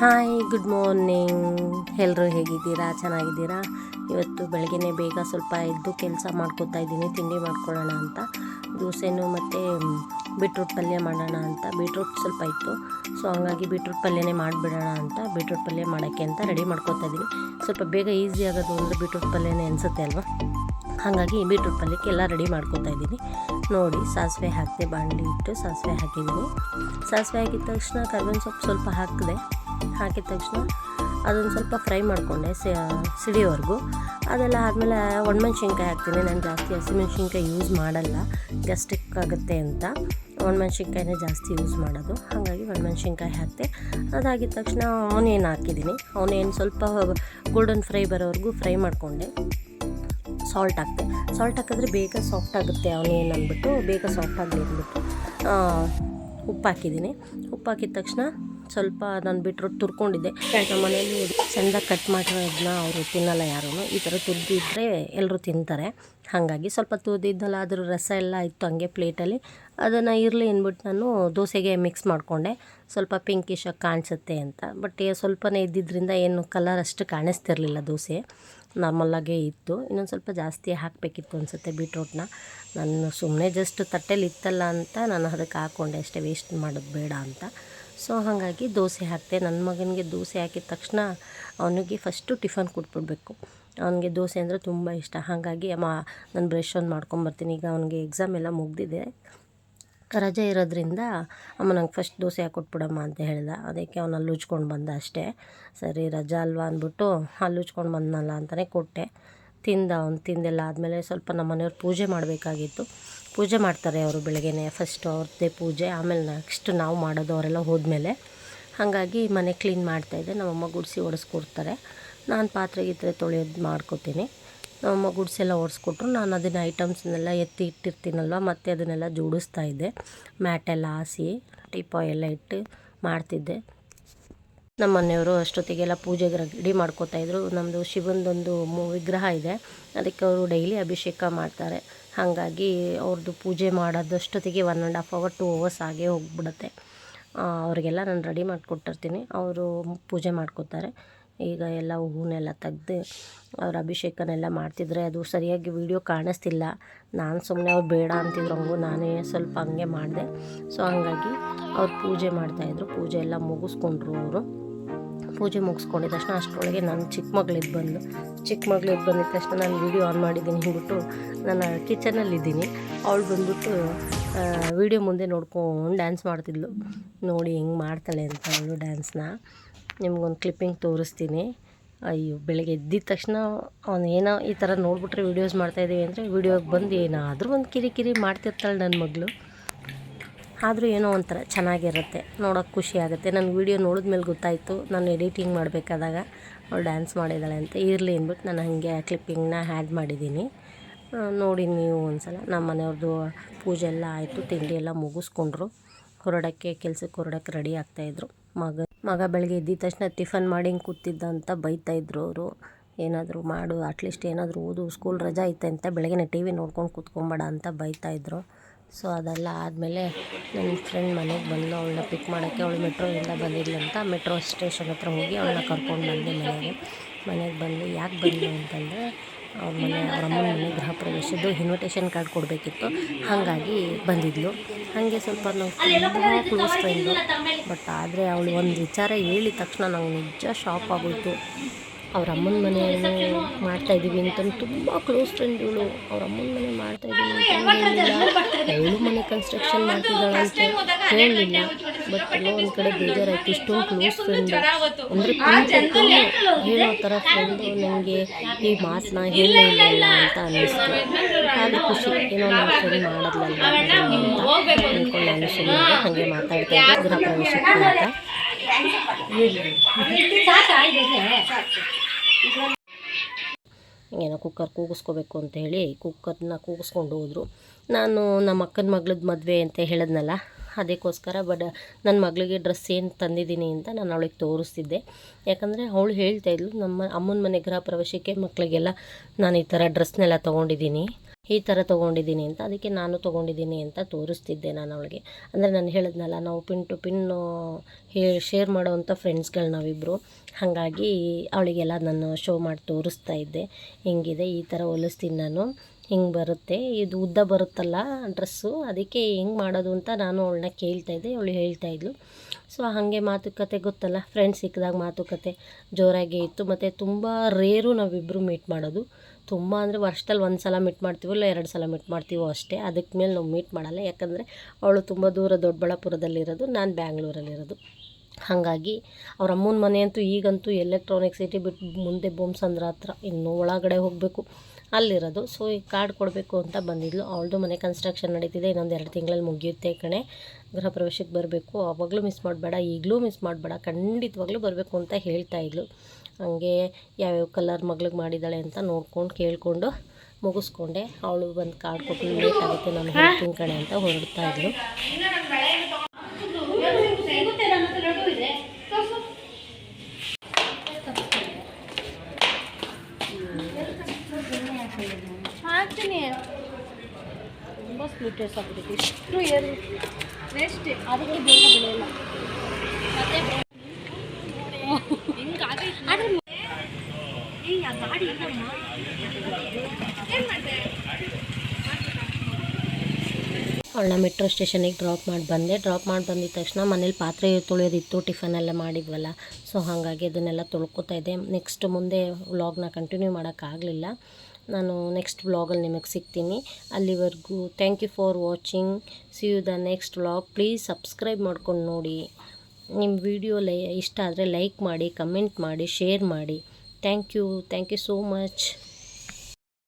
Hi, good morning. ಎಲ್ಲರೂ ಹೇಗಿದ್ದೀರಾ? ಚೆನ್ನಾಗಿದ್ದೀರಾ? ಇವತ್ತು ಬೆಳಗ್ಗೆ ಬೇಗ ಸ್ವಲ್ಪ ಎದ್ದು ಕೆಲಸ ಮಾಡ್ಕೋತಾ ಇದ್ದೀನಿ. ತಿಂಡಿ ಮಾಡ್ಕೊಳ್ಳೋಣ ಅಂತ ದೋಸೆನೂ ಮತ್ತು ಬೀಟ್ರೂಟ್ ಪಲ್ಯ ಮಾಡೋಣ ಅಂತ. ಬೀಟ್ರೂಟ್ ಸ್ವಲ್ಪ ಇತ್ತು, ಸೊ ಹಂಗಾಗಿ ಬೀಟ್ರೂಟ್ ಪಲ್ಯನೇ ಮಾಡಿಬಿಡೋಣ ಅಂತ ಬೀಟ್ರೂಟ್ ಪಲ್ಯ ಮಾಡೋಕ್ಕೆ ಅಂತ ರೆಡಿ ಮಾಡ್ಕೋತಾ ಇದ್ದೀನಿ. ಸ್ವಲ್ಪ ಬೇಗ ಈಸಿ ಆಗೋದು ಅಂದರೆ ಬೀಟ್ರೂಟ್ ಪಲ್ಯನೇ ಅನಿಸುತ್ತೆ ಅಲ್ವಾ? ಹಾಗಾಗಿ ಬೀಟ್ರೂಟ್ ಪಲ್ಯಕ್ಕೆ ಎಲ್ಲ ರೆಡಿ ಮಾಡ್ಕೋತಾ ಇದ್ದೀನಿ. ನೋಡಿ, ಸಾಸಿವೆ ಹಾಕಿದೆ, ಬಾಣಲಿ ಇಟ್ಟು ಸಾಸಿವೆ ಹಾಕಿದ್ದೀನಿ. ಸಾಸಿವೆ ಹಾಕಿದ ತಕ್ಷಣ ಕರ್ಬೇವಿನ ಸೊಪ್ಪು ಸ್ವಲ್ಪ ಹಾಕಿದ ತಕ್ಷಣ ಅದನ್ನು ಸ್ವಲ್ಪ ಫ್ರೈ ಮಾಡಿಕೊಂಡೆ ಸಿಡಿಯೋವರೆಗೂ. ಅದೆಲ್ಲ ಆದಮೇಲೆ ಒಣಮೆಣ್ಸಿನ್ಕಾಯಿ ಹಾಕ್ತೀನಿ. ನಾನು ಜಾಸ್ತಿ ಹಸಿಮೆಣ್ಸಿನ್ಕಾಯಿ ಯೂಸ್ ಮಾಡಲ್ಲ, ಗ್ಯಾಸ್ಟ್ರಿಕ್ ಆಗುತ್ತೆ ಅಂತ ಒಣಮೆಣ್ಸಿನ್ಕಾಯಿನೇ ಜಾಸ್ತಿ ಯೂಸ್ ಮಾಡೋದು. ಹಾಗಾಗಿ ಒಣಮೆಣ್ಸಿನ್ಕಾಯಿ ಹಾಕಿದೆ. ಅದಾಗಿದ ತಕ್ಷಣ ಆನಿಯನ್ ಹಾಕಿದ್ದೀನಿ. ಆನಿಯನ್ ಸ್ವಲ್ಪ ಗೋಲ್ಡನ್ ಫ್ರೈ ಬರೋವರೆಗೂ ಫ್ರೈ ಮಾಡಿಕೊಂಡೆ. ಸಾಲ್ಟ್ ಹಾಕಿದ್ರೆ ಬೇಗ ಸಾಫ್ಟ್ ಆಗುತ್ತೆ ಆನಿಯನ್ ಅಂದ್ಬಿಟ್ಟು, ಬೇಗ ಸಾಫ್ಟ್ ಆಗಲಿ ಅಂದ್ಬಿಟ್ಟು ಉಪ್ಪು ಹಾಕಿದ್ದೀನಿ. ಉಪ್ಪು ಹಾಕಿದ ತಕ್ಷಣ ಸ್ವಲ್ಪ ನಾನು ಬೀಟ್ರೂಟ್ ತುರ್ಕೊಂಡಿದ್ದೆ. ನಮ್ಮ ಮನೆಯಲ್ಲಿ ಸಣ್ಣದಾಗಿ ಕಟ್ ಮಾಡಿರೋದನ್ನ ಅವರು ತಿನ್ನಲ್ಲ ಯಾರೂ. ಈ ಥರ ತುರಿದಿದ್ದರೆ ಎಲ್ಲರೂ ತಿಂತಾರೆ. ಹಾಗಾಗಿ ಸ್ವಲ್ಪ ತುರಿದಿದ್ದಲ್ಲ, ಅದ್ರ ರಸ ಎಲ್ಲ ಇತ್ತು ಹಂಗೆ ಪ್ಲೇಟಲ್ಲಿ. ಅದನ್ನು ಇರಲಿ ಅಂದ್ಬಿಟ್ಟು ನಾನು ದೋಸೆಗೆ ಮಿಕ್ಸ್ ಮಾಡಿಕೊಂಡೆ. ಸ್ವಲ್ಪ ಪಿಂಕಿಶಾಗಿ ಕಾಣಿಸುತ್ತೆ ಅಂತ. ಬಟ್ ಸ್ವಲ್ಪನೇ ಇದ್ದಿದ್ದರಿಂದ ಏನು ಕಲರ್ ಅಷ್ಟು ಕಾಣಿಸ್ತಿರ್ಲಿಲ್ಲ. ದೋಸೆ ನಾರ್ಮಲ್ಲಾಗೇ ಇತ್ತು. ಇನ್ನೊಂದು ಸ್ವಲ್ಪ ಜಾಸ್ತಿ ಹಾಕಬೇಕಿತ್ತು ಅನಿಸುತ್ತೆ ಬೀಟ್ರೂಟ್ನ. ನಾನು ಸುಮ್ಮನೆ ಜಸ್ಟ್ ತಟ್ಟೆಲಿ ಇತ್ತಲ್ಲ ಅಂತ ನಾನು ಅದಕ್ಕೆ ಹಾಕ್ಕೊಂಡೆ ಅಷ್ಟೇ, ವೇಸ್ಟ್ ಮಾಡೋದು ಬೇಡ ಅಂತ. ಸೊ ಹಾಗಾಗಿ ದೋಸೆ ಹಾಕಿದೆ. ನನ್ನ ಮಗನಿಗೆ ದೋಸೆ ಹಾಕಿದ ತಕ್ಷಣ ಅವನಿಗೆ ಫಸ್ಟು ಟಿಫನ್ ಕೊಟ್ಬಿಡ್ಬೇಕು. ಅವನಿಗೆ ದೋಸೆ ಅಂದರೆ ತುಂಬ ಇಷ್ಟ. ಹಾಗಾಗಿ ನಾನು ಬ್ರಷ್ ಒಂದು ಮಾಡ್ಕೊಂಬರ್ತೀನಿ. ಈಗ ಅವನಿಗೆ ಎಕ್ಸಾಮ್ ಎಲ್ಲ ಮುಗಿದಿದೆ, ರಜೆ ಇರೋದ್ರಿಂದ ಅಮ್ಮ ನಂಗೆ ಫಸ್ಟ್ ದೋಸೆ ಹಾಕ್ಕೊಟ್ಬಿಡಮ್ಮ ಅಂತ ಹೇಳ್ದೆ. ಅದಕ್ಕೆ ಅವನು ಅಲ್ಲಿ ಉಜ್ಕೊಂಡು ಬಂದ ಅಷ್ಟೇ. ಸರಿ ರಜಾ ಅಲ್ವಾ ಅಂದ್ಬಿಟ್ಟು ಅಲ್ಲಿ ಉಜ್ಕೊಂಡು ಬಂದನಲ್ಲ ಅಂತಲೇ ಕೊಟ್ಟೆ. ಅವನು ತಿಂದೆಲ್ಲ ಆದಮೇಲೆ ಸ್ವಲ್ಪ ನಮ್ಮ ಮನೆಯವ್ರು ಪೂಜೆ ಮಾಡಬೇಕಾಗಿತ್ತು. ಪೂಜೆ ಮಾಡ್ತಾರೆ ಅವರು ಬೆಳಗ್ಗೆನೇ. ಫಸ್ಟು ಅವ್ರದ್ದೇ ಪೂಜೆ, ಆಮೇಲೆ ನೆಕ್ಸ್ಟ್ ನಾವು ಮಾಡೋದು ಅವರೆಲ್ಲ ಹೋದ್ಮೇಲೆ. ಹಾಗಾಗಿ ಮನೆ ಕ್ಲೀನ್ ಮಾಡ್ತಾಯಿದ್ದೆ. ನಮ್ಮಮ್ಮ ಗುಡಿಸಿ ಒರೆಸ್ಕೊಡ್ತಾರೆ. ನಾನು ಪಾತ್ರೆ ತೊಳೆಯೋದು ಮಾಡ್ಕೋತೀನಿ. ನಮ್ಮಮ್ಮ ಗುಡಿಸೆಲ್ಲ ಒರೆಸ್ಕೊಟ್ರು. ನಾನು ಅದನ್ನು ಐಟಮ್ಸ್ನೆಲ್ಲ ಎತ್ತಿ ಇಟ್ಟಿರ್ತೀನಲ್ವ, ಮತ್ತು ಅದನ್ನೆಲ್ಲ ಜೋಡಿಸ್ತಾ ಇದ್ದೆ. ಮ್ಯಾಟೆಲ್ಲ ಹಾಸಿ ಟೀಪಾಯ್ ಎಲ್ಲ ಇಟ್ಟು ಮಾಡ್ತಿದ್ದೆ. ನಮ್ಮ ಮನೆಯವರು ಅಷ್ಟೊತ್ತಿಗೆಲ್ಲ ಪೂಜೆಗೆ ರೆಡಿ ಮಾಡ್ಕೋತಾಯಿದ್ರು. ನಮ್ಮದು ಶಿವಂದೊಂದು ವಿಗ್ರಹ ಇದೆ, ಅದಕ್ಕೆ ಅವರು ಡೈಲಿ ಅಭಿಷೇಕ ಮಾಡ್ತಾರೆ. ಹಾಗಾಗಿ ಅವ್ರದ್ದು ಪೂಜೆ ಮಾಡೋದಷ್ಟೊತ್ತಿಗೆ 1.5 hour 2 hours ಆಗೇ ಹೋಗ್ಬಿಡುತ್ತೆ. ಅವರಿಗೆಲ್ಲ ನಾನು ರೆಡಿ ಮಾಡಿಕೊಟ್ಟಿರ್ತೀನಿ, ಅವರು ಪೂಜೆ ಮಾಡ್ಕೋತಾರೆ. ಈಗ ಎಲ್ಲ ಹೂವನ್ನೆಲ್ಲ ತೆಗ್ದು ಅವ್ರ ಅಭಿಷೇಕನೆಲ್ಲ ಮಾಡ್ತಿದ್ರೆ ಅದು ಸರಿಯಾಗಿ ವಿಡಿಯೋ ಕಾಣಿಸ್ತಿಲ್ಲ. ನಾನು ಸುಮ್ಮನೆ ಅವ್ರು ಬೇಡ ಅಂತಿದ್ರು, ಹಂಗೂ ನಾನೇ ಸ್ವಲ್ಪ ಹಂಗೆ ಮಾಡಿದೆ. ಸೊ ಹಾಗಾಗಿ ಅವ್ರು ಪೂಜೆ ಮಾಡ್ತಾಯಿದ್ರು. ಪೂಜೆ ಎಲ್ಲ ಮುಗಿಸ್ಕೊಂಡ್ರು ಅವರು. ಪೂಜೆ ಮುಗಿಸ್ಕೊಂಡಿದ್ದ ತಕ್ಷಣ ಅಷ್ಟರೊಳಗೆ ನಾನು ಚಿಕ್ಕ ಮಗಳಿದ್ದು ಬಂದಿದ್ದ ತಕ್ಷಣ ನಾನು ವೀಡಿಯೋ ಆನ್ ಮಾಡಿದ್ದೀನಿ ಅಂದ್ಬಿಟ್ಟು ನಾನು ಕಿಚನಲ್ಲಿದ್ದೀನಿ. ಅವಳು ಬಂದ್ಬಿಟ್ಟು ವೀಡಿಯೋ ಮುಂದೆ ನೋಡ್ಕೊಂಡು ಡ್ಯಾನ್ಸ್ ಮಾಡ್ತಿದ್ಲು. ನೋಡಿ ಹೆಂಗೆ ಮಾಡ್ತಾಳೆ ಅಂತ ಅವಳು ಡ್ಯಾನ್ಸ್ನ. ನಿಮ್ಗೊಂದು ಕ್ಲಿಪ್ಪಿಂಗ್ ತೋರಿಸ್ತೀನಿ. ಅಯ್ಯೋ, ಬೆಳಗ್ಗೆ ಎದ್ದಿದ ತಕ್ಷಣ ಅವನು ಏನೋ ಈ ಥರ ನೋಡ್ಬಿಟ್ರೆ ವೀಡಿಯೋಸ್ ಮಾಡ್ತಾಯಿದ್ದೀವಿ ಅಂದರೆ ವೀಡಿಯೋಗೆ ಬಂದು ಏನಾದರೂ ಒಂದು ಕಿರಿಕಿರಿ ಮಾಡ್ತಿರ್ತಾಳೆ ನನ್ನ ಮಗಳು. ಆದರೂ ಏನೋ ಒಂಥರ ಚೆನ್ನಾಗಿರುತ್ತೆ, ನೋಡೋಕ್ಕೆ ಖುಷಿ ಆಗುತ್ತೆ. ನನ್ನ ವೀಡಿಯೋ ನೋಡಿದ್ಮೇಲೆ ಗೊತ್ತಾಯಿತು, ನಾನು ಎಡಿಟಿಂಗ್ ಮಾಡಬೇಕಾದಾಗ ಅವಳು ಡ್ಯಾನ್ಸ್ ಮಾಡಿದ್ದಾಳೆ ಅಂತ. ಇರಲಿ ಅಂದ್ಬಿಟ್ಟು ನಾನು ಹಾಗೆ ಕ್ಲಿಪ್ಪಿಂಗ್ನ ಆ್ಯಡ್ ಮಾಡಿದ್ದೀನಿ. ನೋಡಿ ನೀವು ಒಂದ್ಸಲ. ನಮ್ಮ ಮನೆಯವ್ರದ್ದು ಪೂಜೆ ಎಲ್ಲ ಆಯಿತು, ತಿಂಡಿ ಎಲ್ಲ ಮುಗಿಸ್ಕೊಂಡ್ರು. ಕೆಲ್ಸಕ್ಕೆ ಹೊರಡಕ್ಕೆ ರೆಡಿ ಆಗ್ತಾಯಿದ್ರು. ಮಗ ಬೆಳಗ್ಗೆ ಎದ್ದಿದ ತಕ್ಷಣ ಟಿಫನ್ ಮಾಡಿ ಹಿಂಗೆ ಕೂತಿದ್ದ ಅಂತ ಬೈತಾಯಿದ್ರು ಅವರು. ಏನಾದರೂ ಮಾಡು, ಅಟ್ಲೀಸ್ಟ್ ಏನಾದರೂ ಓದು, ಸ್ಕೂಲ್ ರಜಾ ಐತೆ ಅಂತ ಬೆಳಗ್ಗೆ ಟಿ ವಿ ನೋಡ್ಕೊಂಡು ಕೂತ್ಕೊಂಬೇಡ ಅಂತ ಬೈತಾಯಿದ್ರು. ಸೊ ಅದೆಲ್ಲ ಆದಮೇಲೆ ನನ್ನ ಫ್ರೆಂಡ್ ಮನೆಗೆ ಬಂದು ಅವಳನ್ನ ಪಿಕ್ ಮಾಡೋಕ್ಕೆ. ಅವಳು ಮೆಟ್ರೋಯಿಂದ ಬಂದಿದ್ಲಂತ. ಮೆಟ್ರೋ ಸ್ಟೇಷನ್ ಹತ್ರ ಹೋಗಿ ಅವಳನ್ನ ಕರ್ಕೊಂಡು ಬಂದೆ ಮನೆಗೆ ಬಂದು. ಯಾಕೆ ಬಂದು ಅಂತಂದರೆ ಅವ್ರ ಅಮ್ಮನ ಮನೆ ಗೃಹ ಪ್ರವೇಶದ್ದು ಇನ್ವಿಟೇಷನ್ ಕಾರ್ಡ್ ಕೊಡಬೇಕಿತ್ತು, ಹಾಗಾಗಿ ಬಂದಿದ್ಲು. ಹಾಗೆ ಸ್ವಲ್ಪ ನಾವು ತುಂಬ ಕ್ಲೋಸ್ ಫ್ರೆಂಡು. ಬಟ್ ಆದರೆ ಅವಳು ಒಂದು ವಿಚಾರ ಹೇಳಿದ ತಕ್ಷಣ ನಂಗೆ ನಿಜ ಶಾಕ್ ಆಗೋಯಿತು. ಅವ್ರ ಅಮ್ಮನ ಮನೆಯನ್ನು ಮಾಡ್ತಾಯಿದ್ದೀವಿ ಅಂತಂದು ತುಂಬ ಕ್ಲೋಸ್ ಫ್ರೆಂಡ್ ಇವಳು. ಅವ್ರ ಅಮ್ಮನ ಮನೆ ಮಾಡ್ತಾಯಿದ್ದೀವಿ ಅಂತ ಹೇಳಿಲ್ಲ, ಅವಳು ಮನೆ ಕನ್ಸ್ಟ್ರಕ್ಷನ್ ಮಾಡ್ತಿದ್ದಾಳೆ ಅಂತ ಹೇಳಲಿಲ್ಲ. ಬಟ್ ಎಲ್ಲೋ ಒಂದು ಕಡೆ ಬೇಜಾರಾಯಿತು. ಇಷ್ಟೊಂದು ಕ್ಲೋಸ್ ಫ್ರೆಂಡು ಅಂದರೆ ಪ್ರೀತಿಗೂ ಹೇಳೋ ಥರ ಫ್ರೆಂಡು ನನಗೆ ಈ ಮಾತನ್ನ ಹೇಳಲಿಲ್ಲ ಅಂತ ಅನ್ನಿಸ್ತು. ಆದರೂ ಖುಷಿ, ಏನೋ ನನ್ನ ಫ್ರೆಂಡ್ ಮಾಡೋದ್ಲಲ್ಲ ಅಂತ ಅಂದ್ಕೊಂಡು ನಾನು ಸುಮ್ಮನೆ ಹಾಗೆ ಮಾತಾಡ್ತಾ ಇದ್ದೆ ಗೃಹ ಪ್ರವೇಶಕ್ಕೆ ಅಂತ. ಏನೋ ಕುಕ್ಕರ್ ಕೂಗಿಸ್ಕೋಬೇಕು ಅಂತ ಹೇಳಿ ಕುಕ್ಕರ್ನ ಕೂಗಿಸ್ಕೊಂಡು ಹೋದರು. ನಾನು ನಮ್ಮ ಅಕ್ಕನ ಮಗಳದ್ದು ಮದುವೆ ಅಂತ ಹೇಳಿದ್ನಲ್ಲ, ಅದಕ್ಕೋಸ್ಕರ ನನ್ನ ಮಗಳಿಗೆ ಡ್ರೆಸ್ ಏನು ತಂದಿದ್ದೀನಿ ಅಂತ ನಾನು ಅವಳಿಗೆ ತೋರಿಸ್ತಿದ್ದೆ. ಯಾಕಂದರೆ ಅವಳು ಹೇಳ್ತಾಯಿದ್ಲು, ನಮ್ಮ ಅಮ್ಮನ ಮನೆ ಗೃಹ ಪ್ರವೇಶಕ್ಕೆ ಮಕ್ಕಳಿಗೆಲ್ಲ ನಾನು ಈ ಥರ ಡ್ರೆಸ್ನೆಲ್ಲ ತೊಗೊಂಡಿದ್ದೀನಿ, ಈ ಥರ ತೊಗೊಂಡಿದ್ದೀನಿ ಅಂತ. ಅದಕ್ಕೆ ನಾನು ತೊಗೊಂಡಿದ್ದೀನಿ ಅಂತ ತೋರಿಸ್ತಿದ್ದೆ ನಾನು ಅವಳಿಗೆ. ಅಂದರೆ ನಾನು ಹೇಳಿದ್ನಲ್ಲ, ನಾವು ಪಿನ್ ಟು ಪಿನ್ನು ಶೇರ್ ಮಾಡೋವಂಥ ಫ್ರೆಂಡ್ಸ್ಗಳು ನಾವಿಬ್ಬರು. ಹಾಗಾಗಿ ಅವಳಿಗೆಲ್ಲ ನಾನು ಶೋ ಮಾಡಿ ತೋರಿಸ್ತಾ ಇದ್ದೆ, ಹಿಂಗಿದೆ ಈ ಥರ ಹೊಲಿಸ್ತೀನಿ ನಾನು, ಹಿಂಗೆ ಬರುತ್ತೆ, ಇದು ಉದ್ದ ಬರುತ್ತಲ್ಲ ಡ್ರೆಸ್ಸು, ಅದಕ್ಕೆ ಹೆಂಗೆ ಮಾಡೋದು ಅಂತ ನಾನು ಅವಳನ್ನ ಕೇಳ್ತಾಯಿದ್ದೆ. ಅವಳು ಹೇಳ್ತಾಯಿದ್ಲು. ಸೊ ಹಾಗೆ ಮಾತುಕತೆ ಗೊತ್ತಲ್ಲ, ಫ್ರೆಂಡ್ಸ್ ಸಿಕ್ಕಿದಾಗ ಮಾತುಕತೆ ಜೋರಾಗೇ ಇತ್ತು. ಮತ್ತು ತುಂಬ ರೇರು ನಾವಿಬ್ಬರು ಮೀಟ್ ಮಾಡೋದು. ತುಂಬ ಅಂದರೆ ವರ್ಷದಲ್ಲಿ 1 ಸಲ ಮೀಟ್ ಮಾಡ್ತೀವೋ ಇಲ್ಲ 2 ಸಲ ಮೀಟ್ ಮಾಡ್ತೀವೋ ಅಷ್ಟೇ. ಅದಕ್ಕೆ ಮೇಲೆ ನಾವು ಮೀಟ್ ಮಾಡಲ್ಲ. ಯಾಕಂದರೆ ಅವಳು ತುಂಬ ದೂರ ದೊಡ್ಡಬಳ್ಳಾಪುರದಲ್ಲಿರೋದು, ನಾನು ಬ್ಯಾಂಗ್ಳೂರಲ್ಲಿರೋದು. ಹಾಗಾಗಿ ಅವ್ರ ಅಮ್ಮನ ಮನೆ ಅಂತೂ ಈಗಂತೂ ಎಲೆಕ್ಟ್ರಾನಿಕ್ ಸಿಟಿ ಬಿಟ್ಟು ಮುಂದೆ ಬೊಮ್ಮಸಂದ್ರ ಹತ್ರ ಇನ್ನೂ ಒಳಗಡೆ ಹೋಗಬೇಕು, ಅಲ್ಲಿರೋದು. ಸೊ ಈಗ ಕಾರ್ಡ್ ಕೊಡಬೇಕು ಅಂತ ಬಂದಿದ್ಲು. ಅವಳದು ಮನೆ ಕನ್ಸ್ಟ್ರಕ್ಷನ್ ನಡೀತಿದೆ, ಇನ್ನೊಂದು 2 ತಿಂಗಳಲ್ಲಿ ಮುಗಿಯುತ್ತೆ ಕಣೆ. ಗೃಹ ಪ್ರವೇಶಕ್ಕೆ ಬರಬೇಕು, ಆವಾಗಲೂ ಮಿಸ್ ಮಾಡಬೇಡ, ಈಗಲೂ ಮಿಸ್ ಮಾಡಬೇಡ, ಖಂಡಿತವಾಗ್ಲೂ ಬರಬೇಕು ಅಂತ ಹೇಳ್ತಾಯಿದ್ಲು. ಹಂಗೆ ಯಾವ್ಯಾವ ಕಲರ್ ಮಗಳಿಗೆ ಮಾಡಿದ್ದಾಳೆ ಅಂತ ನೋಡ್ಕೊಂಡು ಕೇಳಿಕೊಂಡು ಮುಗಿಸ್ಕೊಂಡೆ. ಅವಳು ಬಂದು ಕಾರ್ಡ್ ಕೊಟ್ಟು ಲೇಟ್ ಆಗುತ್ತೆ, ನಾನು ಹೇಳ್ತೀನಿ ಕಣೆ ಅಂತ ಹೊರಡ್ತಾ ಇದ್ಲು. ಹಾಕ್ತೀನಿ, ತುಂಬ ಸ್ವೀಟೆಸ್ ಆಗ್ಬಿಟ್ಟಿದೆ. ಇಷ್ಟು ಏನು ವೇಸ್ಟ್, ಅದಕ್ಕೆ ಬೇಗ ಬೆಳೆಯಲ್ಲ. ಮತ್ತೆ ಗಾಡಿ ಅವಳನ್ನ ಮೆಟ್ರೋ ಸ್ಟೇಷನಿಗೆ ಡ್ರಾಪ್ ಮಾಡಿ ಬಂದಿದ್ದ ತಕ್ಷಣ ಮನೇಲಿ ಪಾತ್ರೆ ತೊಳೆಯೋದಿತ್ತು, ಟಿಫನೆಲ್ಲ ಮಾಡಿದ್ವಲ್ಲ. ಸೊ ಹಾಗಾಗಿ ಅದನ್ನೆಲ್ಲ ತೊಳ್ಕೊತಾ ಇದ್ದೆ. ನೆಕ್ಸ್ಟ್ ಮುಂದೆ ವ್ಲಾಗ್ನ ಕಂಟಿನ್ಯೂ ಮಾಡೋಕ್ಕಾಗಲಿಲ್ಲ. ನಾನು ನೆಕ್ಸ್ಟ್ ವ್ಲಾಗಲ್ಲಿ ನಿಮಗೆ ಸಿಗ್ತೀನಿ. ಅಲ್ಲಿವರೆಗೂ thank you for watching. See you the next vlog. Please subscribe ಮಾಡ್ಕೊಂಡು ನೋಡಿ. ನಿಮ್ಮ ವಿಡಿಯೋ ಇಷ್ಟ ಆದರೆ ಲೈಕ್ ಮಾಡಿ, ಕಮೆಂಟ್ ಮಾಡಿ, ಶೇರ್ ಮಾಡಿ. Thank you so much.